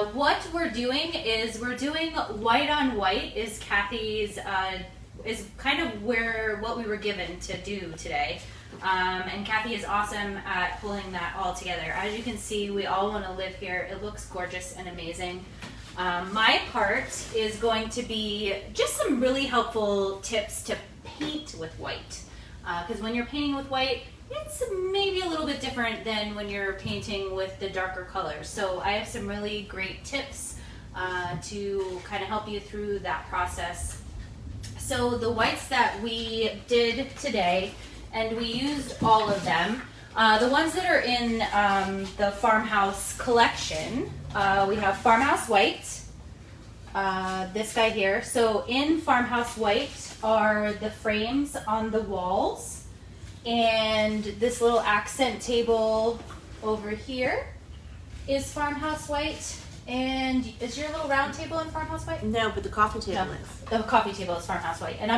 What we're doing is we're doing white on white is Kathy's, is kind of what we were given to do today. And Kathy is awesome at pulling that all together. As you can see, we all want to live here. It looks gorgeous and amazing. My part is going to be just some really helpful tips to paint with white. Because when you're painting with white, it's maybe a little bit different than when you're painting with the darker colors. So I have some really great tips to kind of help you through that process. So the whites that we did today, and we used all of them. The ones that are in the farmhouse collection, we have farmhouse white, this guy here. So in farmhouse white are the frames on the walls, and this little accent table over here is farmhouse white. And is your little round table in farmhouse white? No, but the coffee table is. The coffee table is farmhouse white. And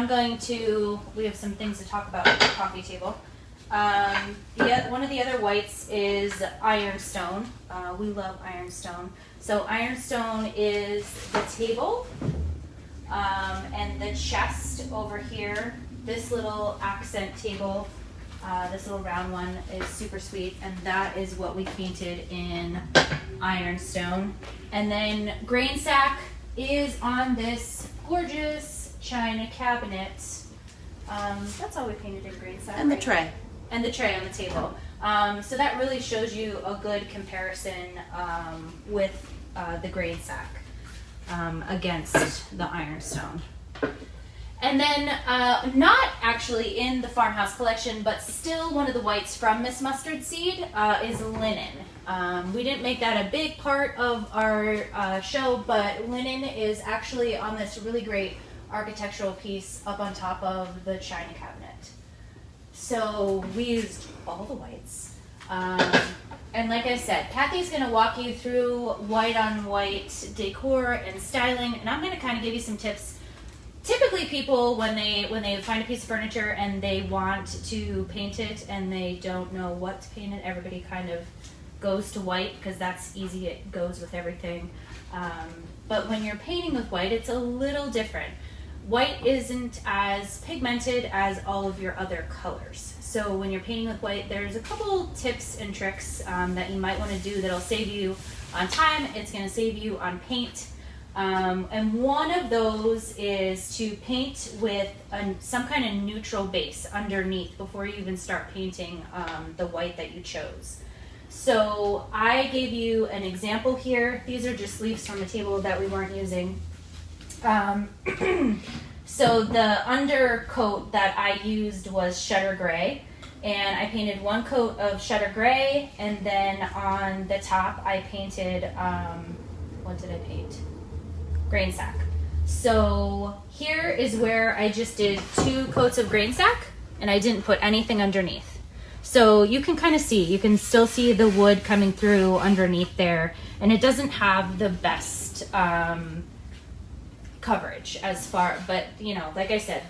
we have some things to talk about with the coffee table. One of the other whites is ironstone. We love ironstone. So ironstone is the table, and the chest over here. This little accent table, this little round one is super sweet, and that is what we painted in ironstone. And then grain sack is on this gorgeous china cabinet. That's all we painted in grain sack. And the right? tray. And the tray on the table. So that really shows you a good comparison with the grain sack against the ironstone. And then, not actually in the farmhouse collection, but still one of the whites from Miss Mustard Seed is linen. We didn't make that a big part of our show, but linen is actually on this really great architectural piece up on top of the china cabinet. So we used all the whites. And like I said, Kathy's going to walk you through white on white decor and styling, and I'm going to kind of give you some tips. Typically people, when they find a piece of furniture and they want to paint it and they don't know what to paint it, everybody kind of goes to white because that's easy, it goes with everything. But when you're painting with white, it's a little different. White isn't as pigmented as all of your other colors. So when you're painting with white, there's a couple tips and tricks that you might want to do that'll save you on time. It's going to save you on paint. And one of those is to paint with some kind of neutral base underneath before you even start painting the white that you chose. So I gave you an example here. These are just leaves from a table that we weren't using. So the undercoat that I used was Shutter Gray, and I painted one coat of Shutter Gray, and then on the top I painted, what did I paint? Grain sack. So here is where I just did 2 coats of grain sack, and I didn't put anything underneath. So you can kind of see, you can still see the wood coming through underneath there, and it doesn't have the best coverage as far, but you know, like I said,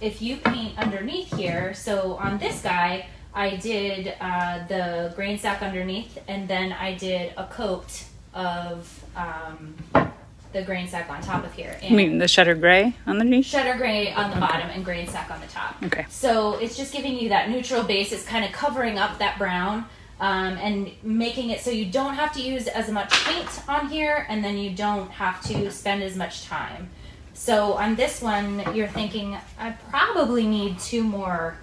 if you paint underneath here, so on this guy, I did the grain sack underneath, and then I did a coat of the grain sack on top of here. And you mean the Shutter Gray underneath? Shutter Gray on the bottom and grain sack on the top. Okay. So it's just giving you that neutral base. It's kind of covering up that brown and making it so you don't have to use as much paint on here, and then you don't have to spend as much time. So on this one, you're thinking, I probably need 2 more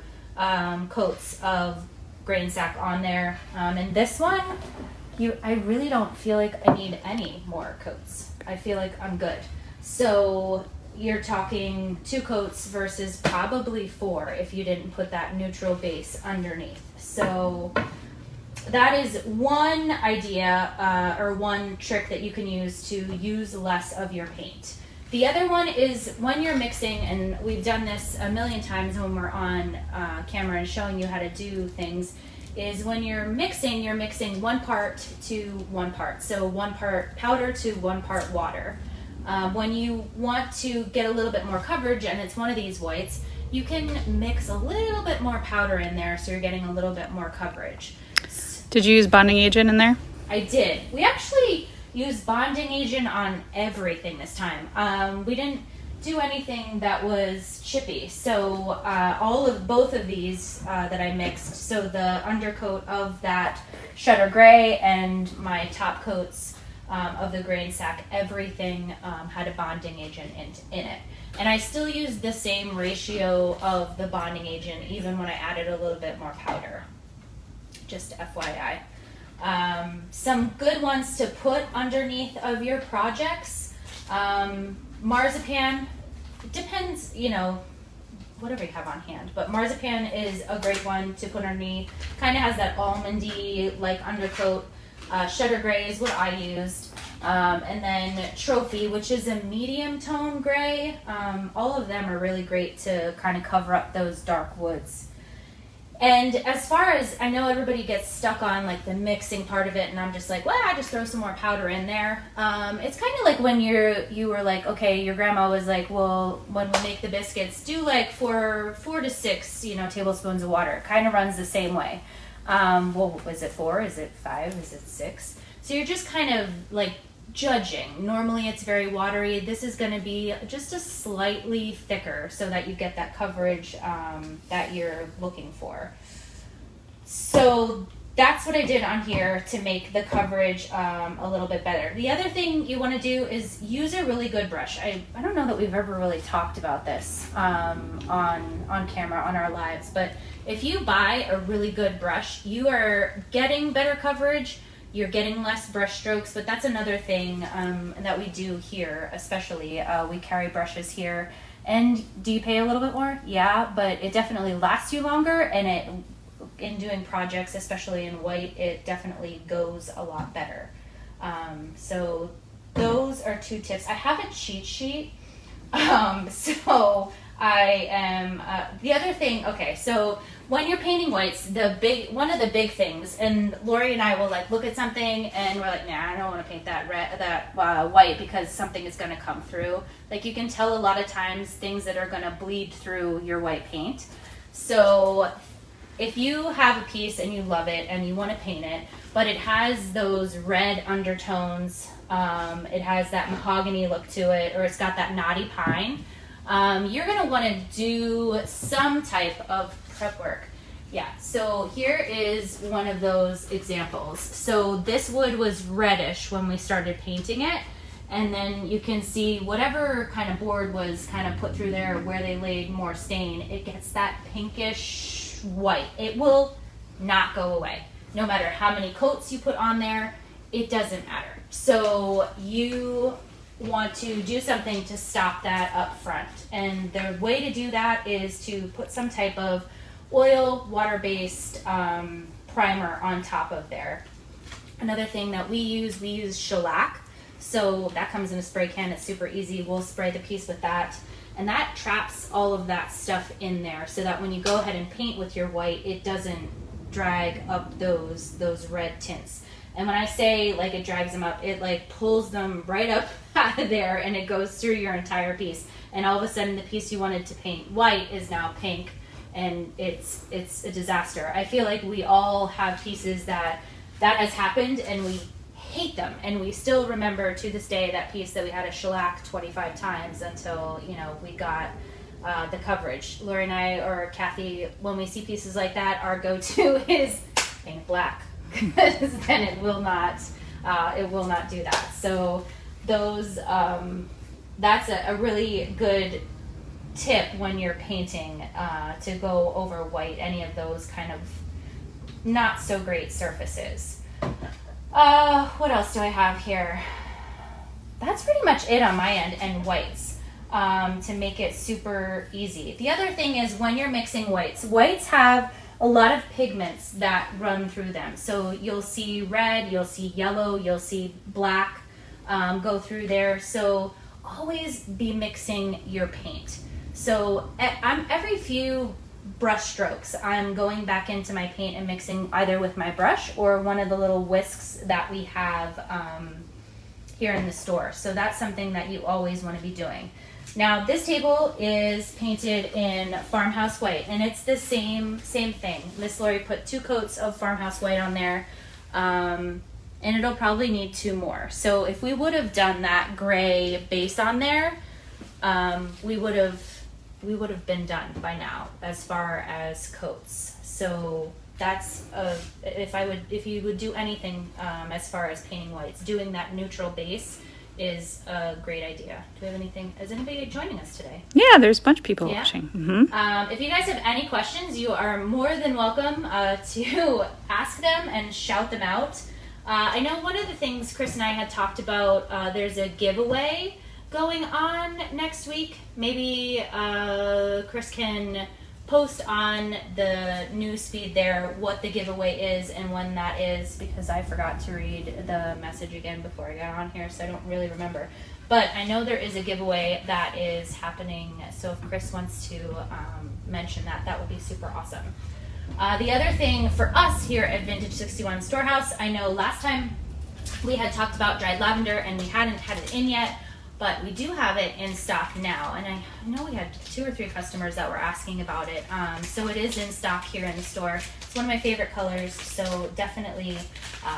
coats of grain sack on there. And this one, I really don't feel like I need any more coats. I feel like I'm good. So you're talking 2 coats versus probably 4 if you didn't put that neutral base underneath. So that is one idea or one trick that you can use to use less of your paint. The other one is when you're mixing, and we've done this a million times when we're on camera and showing you how to do things, is when you're mixing 1 part to 1 part. So 1 part powder to 1 part water. When you want to get a little bit more coverage, and it's one of these whites, you can mix a little bit more powder in there so you're getting a little bit more coverage. Did you use bonding agent in there? I did. We actually used bonding agent on everything this time. We didn't do anything that was chippy. So both of these that I mixed, so the undercoat of that Shutter Gray and my top coats of the grain sack, everything had a bonding agent in it. And I still used the same ratio of the bonding agent even when I added a little bit more powder. Just FYI. Some good ones to put underneath of your projects. Marzipan, depends, you know, whatever you have on hand, but marzipan is a great one to put underneath. Kind of has that almondy like undercoat. Shutter Gray is what I used. And then Trophy, which is a medium tone gray. All of them are really great to kind of cover up those dark woods. And as far as, I know everybody gets stuck on like the mixing part of it, and I'm just like, well, I just throw some more powder in there. It's kind of like when you were like, okay, your grandma was like, well, when we make the biscuits, do like four to six, you know, tablespoons of water. It kind of runs the same way. Well, is it 4? Is it 5? Is it 6? So you're just kind of like judging. Normally it's very watery. This is going to be just a slightly thicker so that you get that coverage that you're looking for. So that's what I did on here to make the coverage a little bit better. The other thing you want to do is use a really good brush. I don't know that we've ever really talked about this on camera on our lives, but if you buy a really good brush, you are getting better coverage. You're getting less brush strokes, but that's another thing that we do here, especially. We carry brushes here. And do you pay a little bit more? Yeah, but it definitely lasts you longer, and in doing projects, especially in white, it definitely goes a lot better. So those are 2 tips. I have a cheat sheet. So I am, the other thing, okay, so when you're painting whites, one of the big things, and Lori and I will like look at something and we're like, nah, I don't want to paint that white because something is going to come through. Like you can tell a lot of times things that are going to bleed through your white paint. So if you have a piece and you love it and you want to paint it, but it has those red undertones, it has that mahogany look to it, or it's got that knotty pine, you're going to want to do some type of prep work. Yeah, so here is one of those examples. So this wood was reddish when we started painting it, and then you can see whatever kind of board was kind of put through there where they laid more stain, it gets that pinkish white. It will not go away. No matter how many coats you put on there, it doesn't matter. So you want to do something to stop that up front. And the way to do that is to put some type of oil, water-based primer on top of there. Another thing that we use shellac. So that comes in a spray can. It's super easy. We'll spray the piece with that. And that traps all of that stuff in there so that when you go ahead and paint with your white, it doesn't drag up those red tints. And when I say like it drags them up, it like pulls them right up out of there and it goes through your entire piece. And all of a sudden the piece you wanted to paint white is now pink, and it's a disaster. I feel like we all have pieces that has happened and we hate them, and we still remember to this day that piece that we had to shellac 25 times until, you know, we got the coverage. Lori and I, or Kathy, when we see pieces like that, our go-to is paint it black, because then it will not do that. So those that's a really good tip when you're painting, to go over white, any of those kind of not so great surfaces. What else do I have here? That's pretty much it on my end, and whites, to make it super easy. The other thing is when you're mixing whites have a lot of pigments that run through them. So you'll see red, you'll see yellow, you'll see black go through there. So always be mixing your paint. So every few brush strokes, I'm going back into my paint and mixing either with my brush or one of the little whisks that we have here in the store. So that's something that you always want to be doing. Now this table is painted in farmhouse white, and it's the same thing. Miss Lori put 2 coats of farmhouse white on there, and and it'll probably need 2 more. So if we would have done that gray base on there, we would have been done by now as far as coats. So that's if you would do anything as far as painting whites, doing that neutral base is a great idea. Do we have anything? Is anybody joining us today? Yeah, there's a bunch of people Yeah. watching. If you guys have any questions, you are more than welcome to ask them and shout them out. I know one of the things Chris and I had talked about, there's a giveaway going on next week. Maybe Chris can post on the news feed there what the giveaway is and when that is, because I forgot to read the message again before I got on here, so I don't really remember. But I know there is a giveaway that is happening, so if Chris wants to mention that, that would be super awesome. The other thing for us here at Vintage 61 Storehouse, I know last time we had talked about dried lavender and we hadn't had it in yet, but we do have it in stock now, and I know we had 2 or 3 customers that were asking about it. So it is in stock here in the store. It's one of my favorite colors, so definitely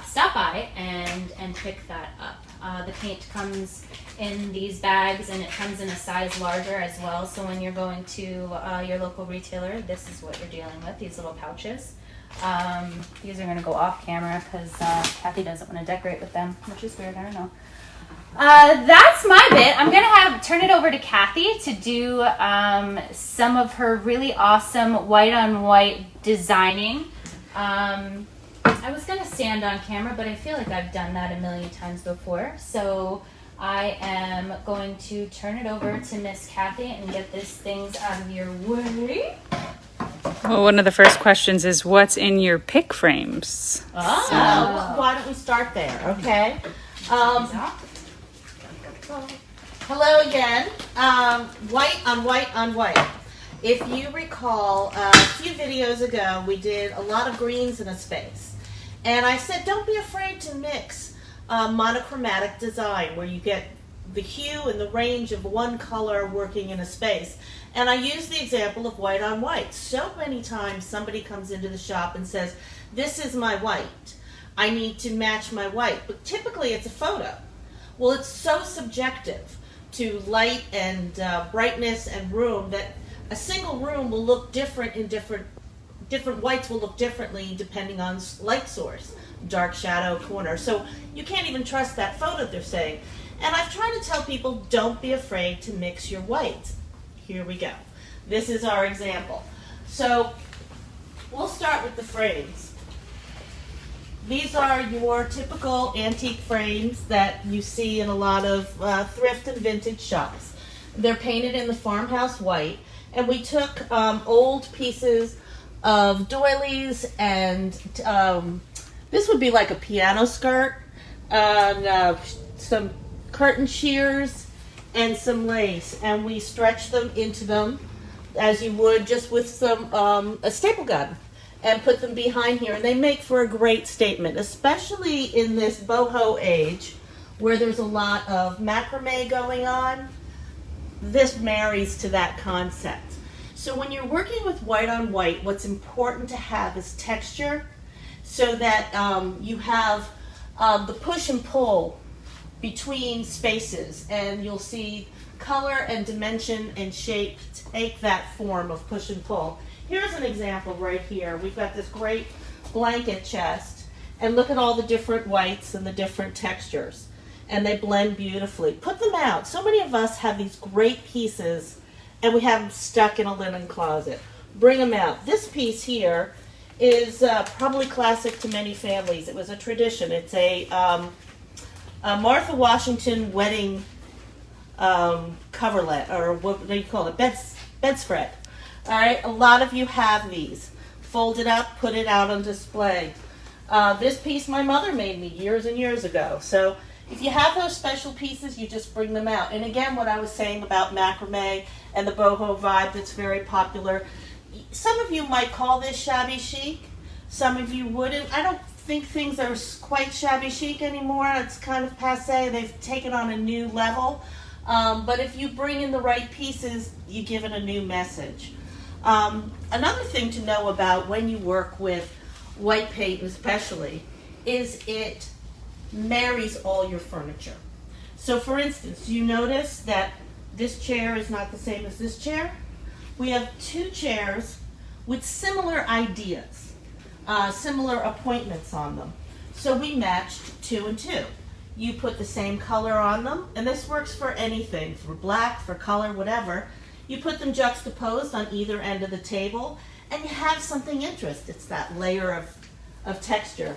stop by and pick that up. The paint comes in these bags, and it comes in a size larger as well. So when you're going to your local retailer, this is what you're dealing with, these little pouches. These are going to go off camera because Kathy doesn't want to decorate with them, which is weird, I don't know. That's my bit. I'm gonna turn it over to Kathy to do some of her really awesome white on white designing. I was gonna stand on camera, but I feel like I've done that a million times before. So I am going to turn it over to Miss Kathy and get these things out of your way. Well, one of the first questions is, what's in your pick frames? Why don't we start there, okay? Hello again. White on white on white. If you recall, a few videos ago, we did a lot of greens in a space. And I said, don't be afraid to mix monochromatic design, where you get the hue and the range of one color working in a space. And I used the example of white on white. So many times somebody comes into the shop and says, this is my white. I need to match my white. But typically it's a photo. Well, it's so subjective to light and brightness and room that a single room will look different in different whites will look differently depending on light source, dark shadow, corner. So you can't even trust that photo they're saying. And I've tried to tell people, don't be afraid to mix your whites. Here we go. This is our example. So we'll start with the frames. These are your typical antique frames that you see in a lot of thrift and vintage shops. They're painted in the farmhouse white, and we took old pieces of doilies, and this would be like a piano skirt, and some curtain shears, and some lace, and we stretched them into them as you would just with some a staple gun, and put them behind here, and they make for a great statement, especially in this boho age where there's a lot of macrame going on. This marries to that concept. So when you're working with white on white, what's important to have is texture, so that you have the push and pull between spaces, and you'll see color and dimension and shape take that form of push and pull. Here's an example right here. We've got this great blanket chest, and look at all the different whites and the different textures, and they blend beautifully. Put them out. So many of us have these great pieces and we have them stuck in a linen closet. Bring them out. This piece here is probably classic to many families. It was a tradition. It's a Martha Washington wedding coverlet, or what do you call it? Bedspread. All right, a lot of you have these. Fold it up, put it out on display. This piece my mother made me years and years ago. So if you have those special pieces, you just bring them out. And again, what I was saying about macrame and the boho vibe that's very popular. Some of you might call this shabby chic. Some of you wouldn't. I don't think things are quite shabby chic anymore. It's kind of passé. They've taken on a new level. But if you bring in the right pieces, you give it a new message. Another thing to know about when you work with white paint especially is it marries all your furniture. So for instance, you notice that this chair is not the same as this chair? We have two chairs with similar ideas, similar appointments on them. So we matched 2 and 2. You put the same color on them, and this works for anything, for black, for color, whatever. You put them juxtaposed on either end of the table, and you have something interesting. It's that layer of texture.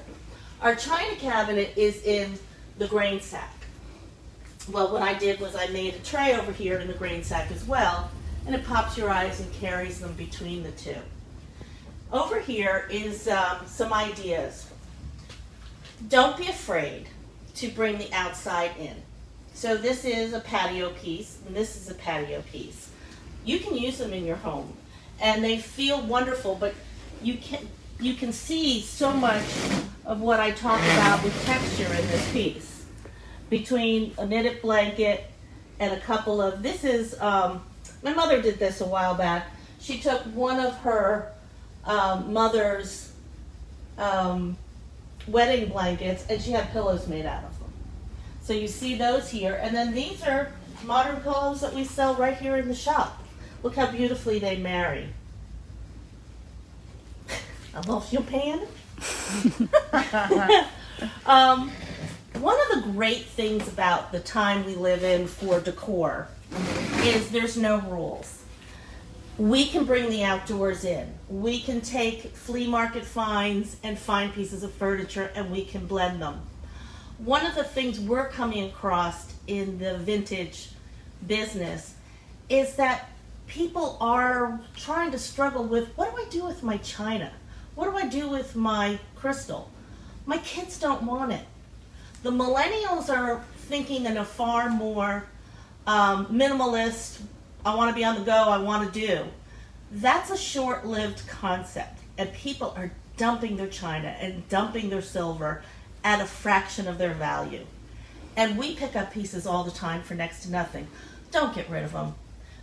Our china cabinet is in the grain sack. Well, what I did was I made a tray over here in the grain sack as well, and it pops your eyes and carries them between the two. Over here is some ideas. Don't be afraid to bring the outside in. So this is a patio piece, and this is a patio piece. You can use them in your home, and they feel wonderful, but you can see so much of what I talk about with texture in this piece. Between a knitted blanket and a couple of, this is, my mother did this a while back. She took one of her mother's wedding blankets, and she had pillows made out of them. So you see those here, and then these are modern pillows that we sell right here in the shop. Look how beautifully they marry. I love your pan. One of the great things about the time we live in for decor is there's no rules. We can bring the outdoors in. We can take flea market finds and find pieces of furniture, and we can blend them. One of the things we're coming across in the vintage business is that people are trying to struggle with, what do I do with my china? What do I do with my crystal? My kids don't want it. The millennials are thinking in a far more minimalist, I want to be on the go, I want to do. That's a short-lived concept, and people are dumping their china and dumping their silver at a fraction of their value. And we pick up pieces all the time for next to nothing. Don't get rid of them.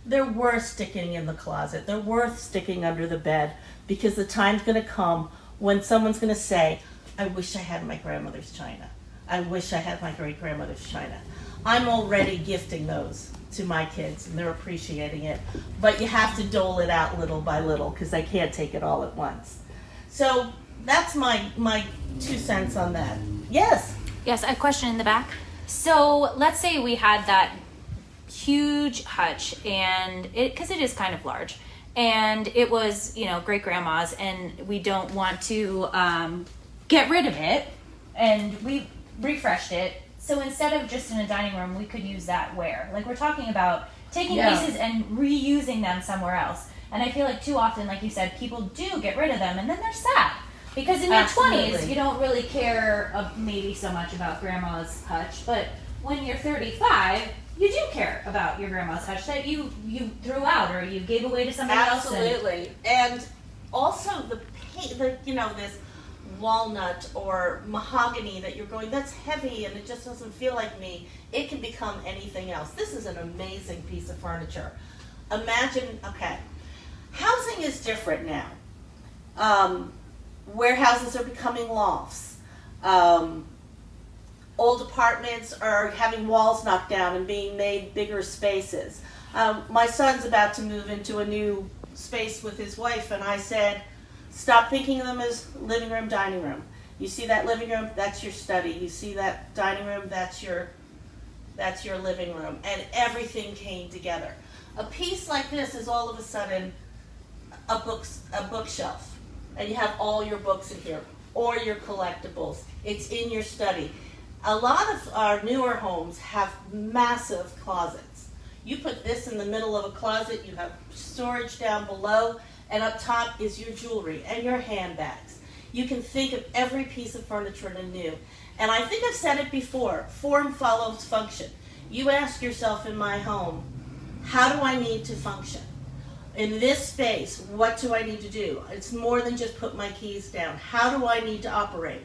They're worth sticking in the closet. They're worth sticking under the bed, because the time's going to come when someone's going to say, I wish I had my grandmother's china. I wish I had my great-grandmother's china. I'm already gifting those to my kids, and they're appreciating it. But you have to dole it out little by little, because I can't take it all at once. So that's my 2 cents on that. Yes? Yes, a question in the back. So let's say we had that huge hutch, and because it is kind of large, and it was, great grandma's, and we don't want to get rid of it, and we refreshed it. So instead of just in a dining room, we could use that where? Like, we're talking about taking pieces and reusing them somewhere else. And I feel like too often, like you said, people do get rid of them, and then they're sad. Because in your 20s, you don't really care maybe so much about grandma's hutch, but when you're 35, you do care about your grandma's hutch that you threw out or you gave away to somebody else. Absolutely. And also the this walnut or mahogany that you're going, that's heavy and it just doesn't feel like me. It can become anything else. This is an amazing piece of furniture. Imagine, okay, housing is different now. Warehouses are becoming lofts. Old apartments are having walls knocked down and being made bigger spaces. My son's about to move into a new space with his wife, and I said, stop thinking of them as living room, dining room. You see that living room? That's your study. You see that dining room? That's your living room. And everything came together. A piece like this is all of a sudden a bookshelf. And you have all your books in here, or your collectibles. It's in your study. A lot of our newer homes have massive closets. You put this in the middle of a closet, you have storage down below, and up top is your jewelry and your handbags. You can think of every piece of furniture in a new. And I think I've said it before, form follows function. You ask yourself in my home, how do I need to function? In this space, what do I need to do? It's more than just put my keys down. How do I need to operate?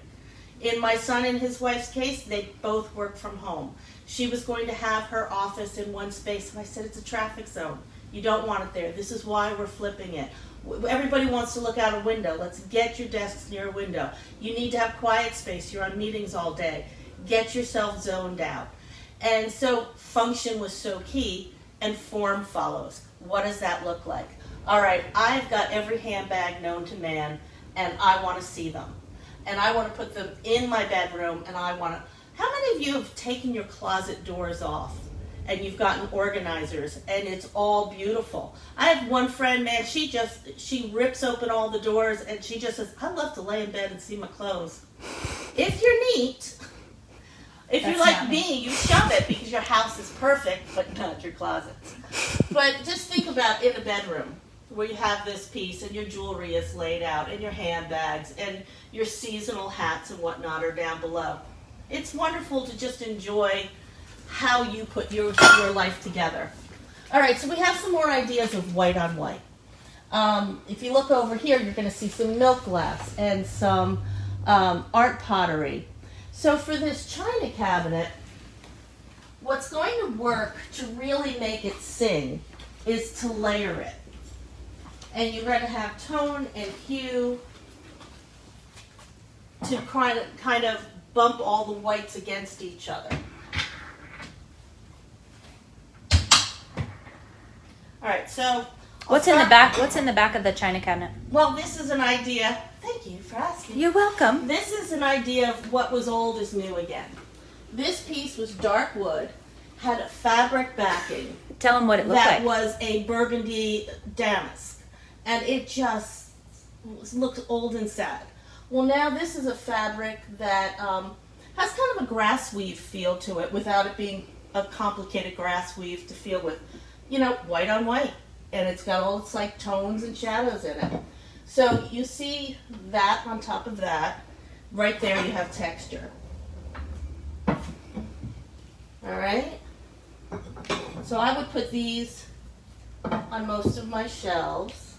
In my son and his wife's case, they both work from home. She was going to have her office in one space, and I said, it's a traffic zone. You don't want it there. This is why we're flipping it. Everybody wants to look out a window. Let's get your desks near a window. You need to have quiet space. You're on meetings all day. get yourself zoned out. And so function was so key, and form follows. What does that look like? All right, I've got every handbag known to man, and I want to see them. And I want to put them in my bedroom, and I want to... How many of you have taken your closet doors off and you've gotten organizers and it's all beautiful? I have one friend, man, she rips open all the doors and she just says, I love to lay in bed and see my clothes. If you're neat, if you're like me, you shove it because your house is perfect, but not your closets. But just think about in a bedroom where you have this piece and your jewelry is laid out and your handbags and your seasonal hats and whatnot are down below. It's wonderful to just enjoy how you put your life together. All right, so we have some more ideas of white on white. If you look over here, you're going to see some milk glass and some art pottery. So for this china cabinet, what's going to work to really make it sing is to layer it. And you're going to have tone and hue to kind of bump all the whites against each other. All right, so What's in the back? What's in the back of the china cabinet? well, this is an idea. Thank you for asking. You're welcome. This is an idea of what was old is new again. This piece was dark wood, had a fabric backing Tell them what it looked that like. was a burgundy damask, and it just looked old and sad. Well, now this is a fabric that has kind of a grass weave feel to it without it being a complicated grass weave to feel with, you know, white on white. And it's got all its like tones and shadows in it. So you see that on top of that. Right there you have texture. All right? So I would put these on most of my shelves.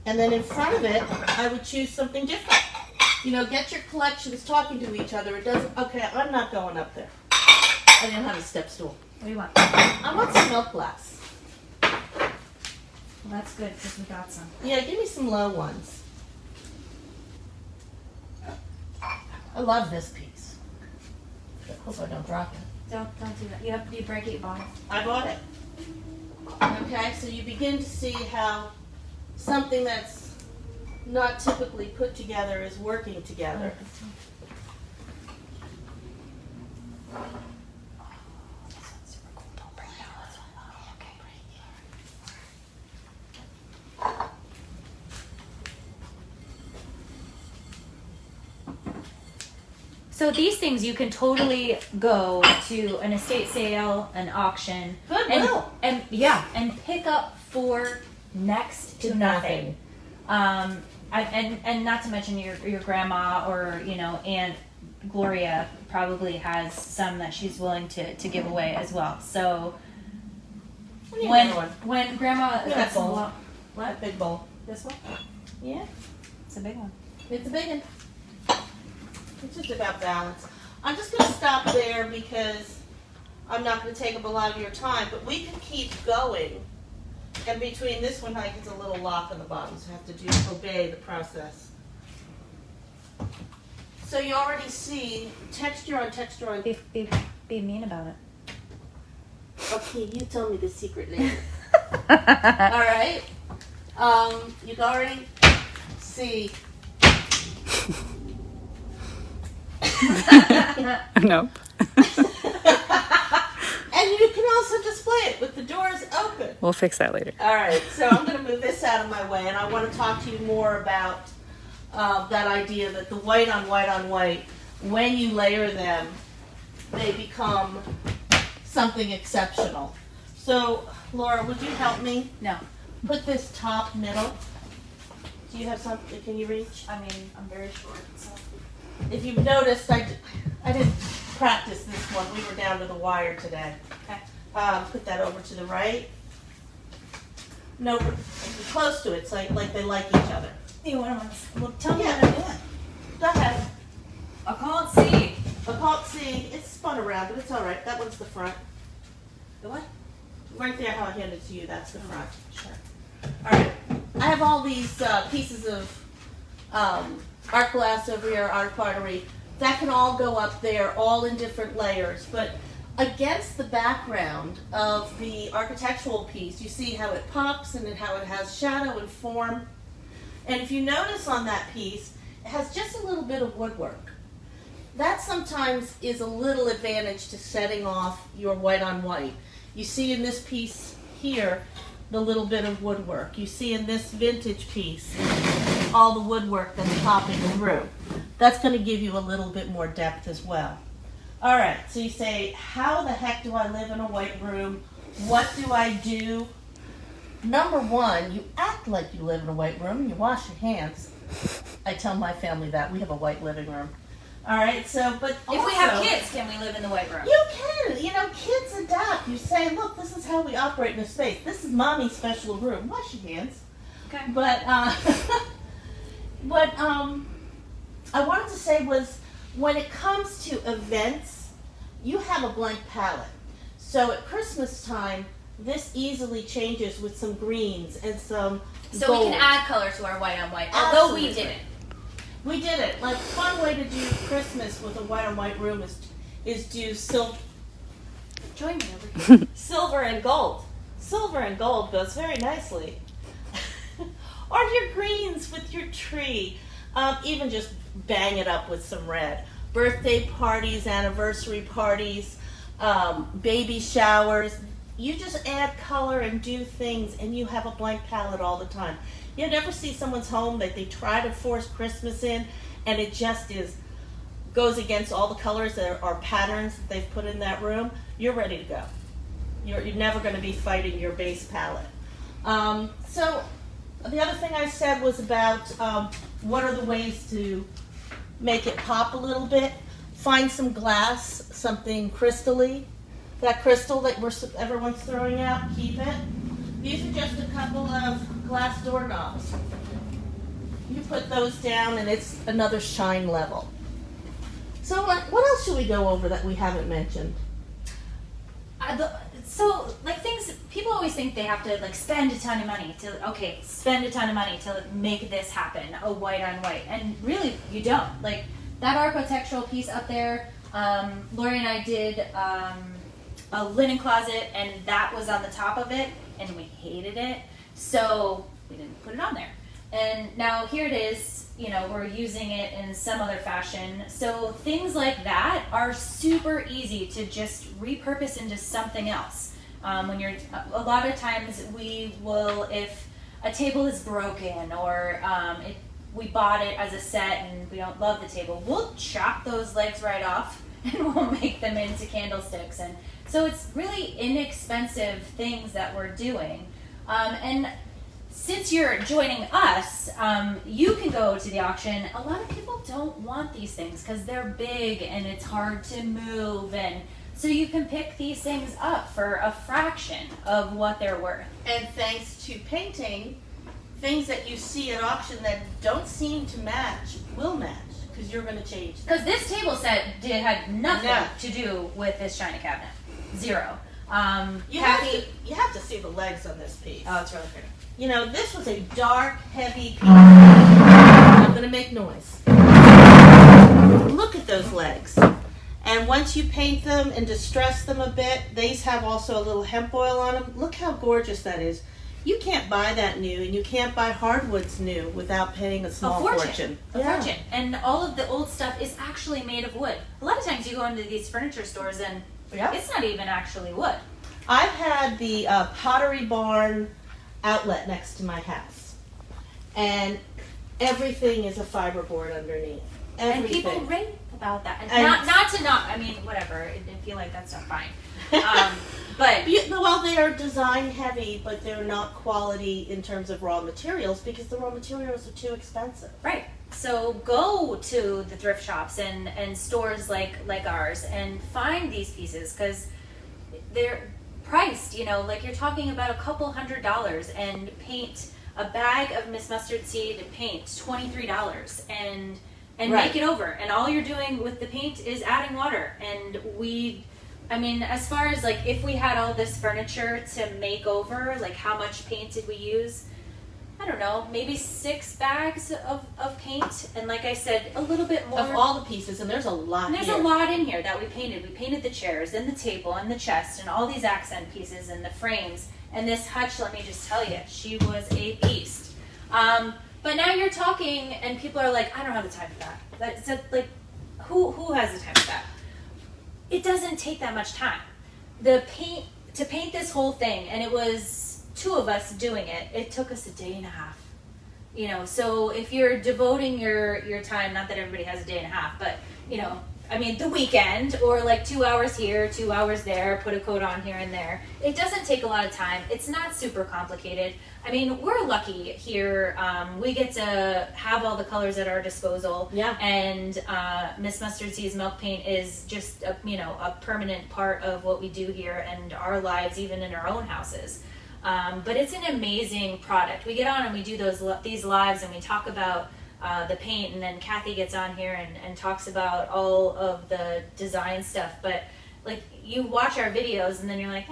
And then in front of it, I would choose something different. You know, get your collections talking to each other. It doesn't, okay, I'm not going up there. I didn't have a step stool. What do you want? I want some milk glass. Well, that's good because we got some. Yeah, give me some low ones. I love this piece. Hope I don't drop it. Don't do that. You break it, you bought it. I bought it. Okay, so you begin to see how something that's not typically put together is working together. So these things you can totally go to an estate sale, an auction, Goodwill. and pick up for next to nothing. And not to mention your grandma or Aunt Gloria probably has some that she's willing to give away as well. So when grandma That bowl. what That big bowl. this one? Yeah, It's a big one. it's a big one. It's just about balance. I'm just going to stop there because I'm not going to take up a lot of your time, but we can keep going. And between this one, like, it's a little lock on the bottom, so I have to obey the process. So you already see texture on texture on. Be mean about it. Okay, you tell me the secret later. All right. You can already see. Nope. And you can also display it with the doors open. We'll fix that later. All right, so I'm going to move this out of my way, and I want to talk to you more about that idea that the white on white on white, when you layer them, they become something exceptional. So, Laura, would you help me? No, Put this top middle. Do you have something? Can you reach? I mean I'm very short. So. If you've noticed, I didn't practice this one. We were down to the wire today. Okay. Put that over to the right. No, close to it. It's like they like each other. You want to? Well, tell me Yeah. what I'm doing. Go ahead. I'll call it C. I can't see. It's spun around, but it's all right. That one's the front. The what? Right there, how I handed it to you. That's the front. Sure. All right. I have all these pieces of art glass over here, art pottery. That can all go up there, all in different layers. But against the background of the architectural piece, you see how it pops and how it has shadow and form. And if you notice on that piece, it has just a little bit of woodwork. That sometimes is a little advantage to setting off your white on white. You see in this piece here, the little bit of woodwork. You see in this vintage piece, all the woodwork that's popping through. That's going to give you a little bit more depth as well. All right, so you say, how the heck do I live in a white room? What do I do? Number one, you act like you live in a white room. You wash your hands. I tell my family that. We have a white living room. All right, so, but If we have kids, can we live in the white room? you can. You know, kids adapt. You say, look, this is how we operate in a space. This is mommy's special room. Wash your hands. Okay. But what I wanted to say was, when it comes to events, you have a blank palette. So at Christmas time, this easily changes with some greens and some So gold. we can add color to our white on white, although we Absolutely. didn't. We did it. Like, fun way to do Christmas with a white on white room is do Join me over here. silver and gold. Silver and gold goes very nicely. Or your greens with your tree. Even just bang it up with some red. Birthday parties, anniversary parties, baby showers. You just add color and do things, and you have a blank palette all the time. You never see someone's home that they try to force Christmas in, and it just goes against all the colors that are patterns that they've put in that room. You're ready to go. You're never going to be fighting your base palette. So the other thing I said was about what are the ways to make it pop a little bit. Find some glass, something crystally. That crystal that everyone's throwing out, keep it. These are just a couple of glass doorknobs. You put those down and it's another shine level. So what else should we go over that we haven't mentioned? So, like, things, people always think they have to, like, spend a ton of money to make this happen, a white on white. And really, you don't. Like, that architectural piece up there, Lori and I did a linen closet, and that was on the top of it, and we hated it, so we didn't put it on there. And now here it is, you know, we're using it in some other fashion. So things like that are super easy to just repurpose into something else. When you're, a lot of times we will, if a table is broken or we bought it as a set and we don't love the table, we'll chop those legs right off and we'll make them into candlesticks. And so it's really inexpensive things that we're doing. And since you're joining us, you can go to the auction. A lot of people don't want these things because they're big and it's hard to move, and so you can pick these things up for a fraction of what they're worth. And thanks to painting, things that you see at auction that don't seem to match will match because you're going to change them. Because this table set had nothing No. to do with this china cabinet. Zero. You have to see the legs on this piece. Oh, it's really pretty. You know, this was a dark, heavy piece. I'm going to make noise. Look at those legs. And once you paint them and distress them a bit, these have also a little hemp oil on them. Look how gorgeous that is. You can't buy that new, and you can't buy hardwoods new without paying a small fortune. A fortune. And all of the old stuff is actually made of wood. A lot of times you go into these furniture stores and it's not even actually wood. I've had the Pottery Barn outlet next to my house, and everything is a fiberboard underneath. Everything. And people rave about that. And And- I mean, whatever. If you like that stuff, fine. But Well, they are design heavy, but they're not quality in terms of raw materials because the raw materials are too expensive. right. So go to the thrift shops and stores like ours and find these pieces because they're priced, you know, like you're talking about a couple $100, and paint a bag of Miss Mustard Seed paint $23 and Right. make it over. And all you're doing with the paint is adding water. And I mean, as far as like if we had all this furniture to make over, like how much paint did we use? I don't know, maybe 6 bags of paint, and like I said, a little bit more. Of all the pieces, and there's a lot And there's here. a lot in here that we painted. We painted the chairs and the table and the chest and all these accent pieces and the frames. And this hutch, let me just tell you, she was a beast. But now you're talking and people are like, I don't have the time for that. That's like, who has the time for that? It doesn't take that much time. To paint this whole thing, and it was 2 of us doing it, it took us a day and a half. You know, so if you're devoting your time, not that everybody has a day and a half, but, you know, I mean, the weekend, or like 2 hours here, 2 hours there, put a coat on here and there. It doesn't take a lot of time. It's not super complicated. I mean, we're lucky here. We get to have all the colors at our disposal. Yeah. And Miss Mustard Seed's Milk Paint is just a permanent part of what we do here and our lives, even in our own houses. But it's an amazing product. We get on and we do these lives and we talk about the paint, and then Kathy gets on here and talks about all of the design stuff. But like, you watch our videos and then you're like,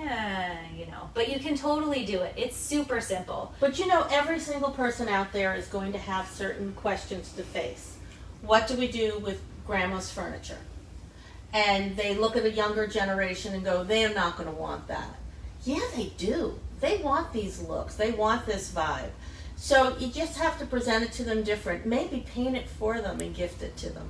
but you can totally do it. It's super simple. But you know, every single person out there is going to have certain questions to face. What do we do with grandma's furniture? And they look at the younger generation and go, they're not going to want that. Yeah, they do. They want these looks. They want this vibe. So you just have to present it to them different. Maybe paint it for them and gift it to them.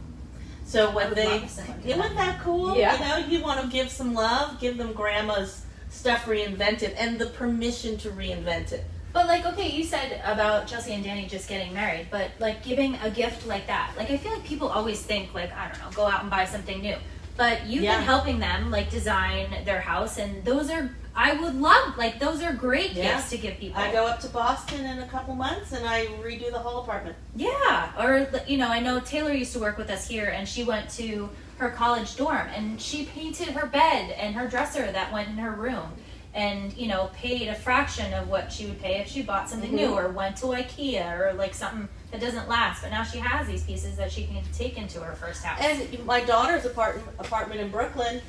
So when isn't that cool? Yeah. You know, you want to give some love, give them grandma's stuff reinvented and the permission to reinvent it. But like, okay, you said about Chelsea and Danny just getting married, but like giving a gift like that, like I feel like people always think like, I don't know, go out and buy something new. But you've been helping them like design their house, and those are, I would love, like, those are great gifts to give people. I go up to Boston in a couple months and I redo the whole apartment. Yeah, or you know, I know Taylor used to work with us here, and she went to her college dorm and she painted her bed and her dresser that went in her room, and you know, paid a fraction of what she would pay if she bought something new or went to IKEA or like something that doesn't last. But now she has these pieces that she can take into her first house. And my daughter's apartment in Brooklyn,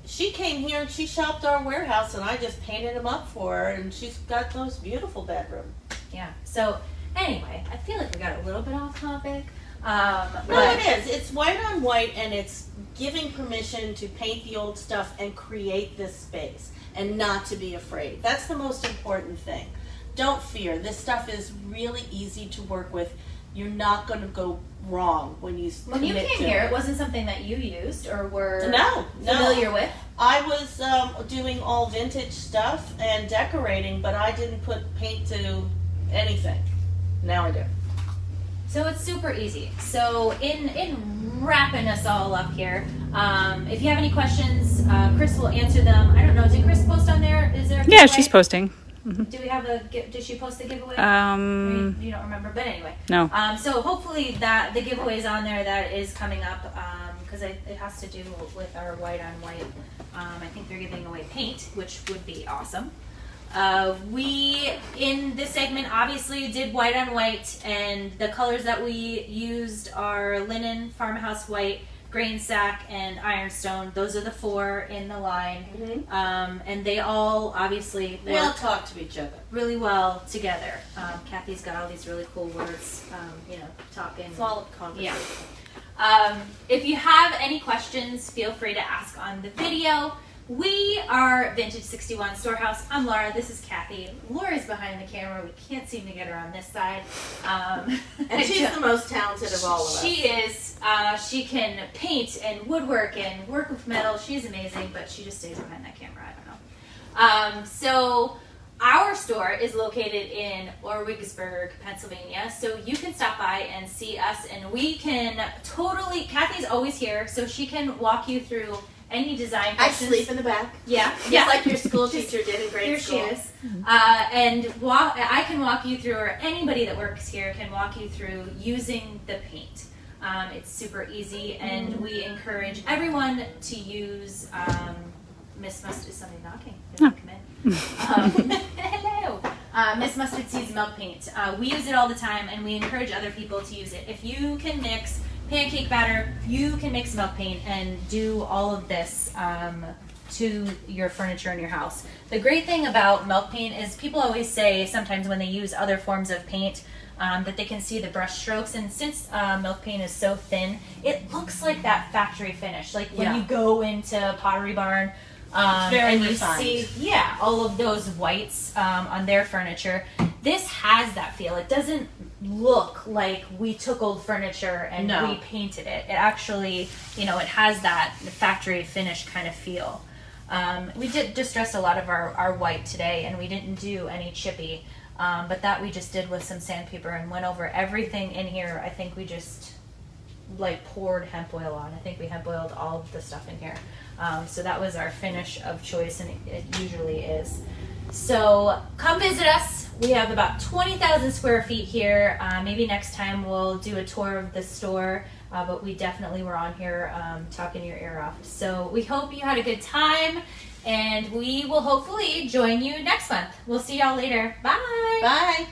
she came here and she shopped our warehouse and I just painted them up for her, and she's got those beautiful bedroom. Yeah. So anyway, I feel like we got a little bit off topic. No, it is. It's white on white, and it's giving permission to paint the old stuff and create this space and not to be afraid. That's the most important thing. Don't fear. This stuff is really easy to work with. You're not going to go wrong when you When you came here, it wasn't something that you used or were familiar with. I was doing all vintage stuff and decorating, but I didn't put paint to anything. Now I do. So it's super easy. So in wrapping us all up here, if you have any questions, Chris will answer them. I don't know. Did Chris post on there? Is there a Yeah, giveaway? she's posting. Do we have did she post the giveaway? You don't remember, but anyway. No. So hopefully that the giveaway is on there. That is coming up because it has to do with our white on white. I think they're giving away paint, which would be awesome. We, in this segment, obviously did white on white, and the colors that we used are linen, farmhouse white, grain sack, and ironstone. Those are the 4 in the line. And they all obviously They all work talk to each other. really well together. Kathy's got all these really cool words, talking. It's all a conversation. Yeah. If you have any questions, feel free to ask on the video. We are Vintage 61 Storehouse. I'm Laura. This is Kathy. Laura's behind the camera. We can't seem to get her on this side. And she's the most talented of all of us. She is. She can paint and woodwork and work with metal. She's amazing, but she just stays behind that camera. I don't know. So our store is located in Orwigsburg, Pennsylvania. So you can stop by and see us, and we can totally. Kathy's always here, so she can walk you through any design I questions. sleep in the back. Yeah, Just like your school teacher did in grade here school. she is. And I can walk you through, or anybody that works here can walk you through using the paint. It's super easy, and we encourage everyone to use Miss Mustard. Is somebody knocking? Come in. Hello. Miss Mustard Seed's Milk Paint. We use it all the time, and we encourage other people to use it. If you can mix pancake batter, you can mix milk paint and do all of this to your furniture in your house. The great thing about milk paint is people always say sometimes when they use other forms of paint that they can see the brush strokes, and since milk paint is so thin, it looks like that factory finish. Like when you go into Pottery Barn very and you refined. see all of those whites on their furniture, this has that feel. It doesn't look like we took old furniture and we painted it. It actually, it has that factory finish kind of feel. We did distress a lot of our white today, and we didn't do any chippy, but that we just did with some sandpaper and went over everything in here. I think we just poured hemp oil on. I think we hemp oiled all of the stuff in here. So that was our finish of choice, and it usually is. So come visit us. We have about 20,000 square feet here. Maybe next time we'll do a tour of the store, but we definitely were on here talking your ear off. So we hope you had a good time, and we will hopefully join you next month. We'll see y'all later. Bye. Bye.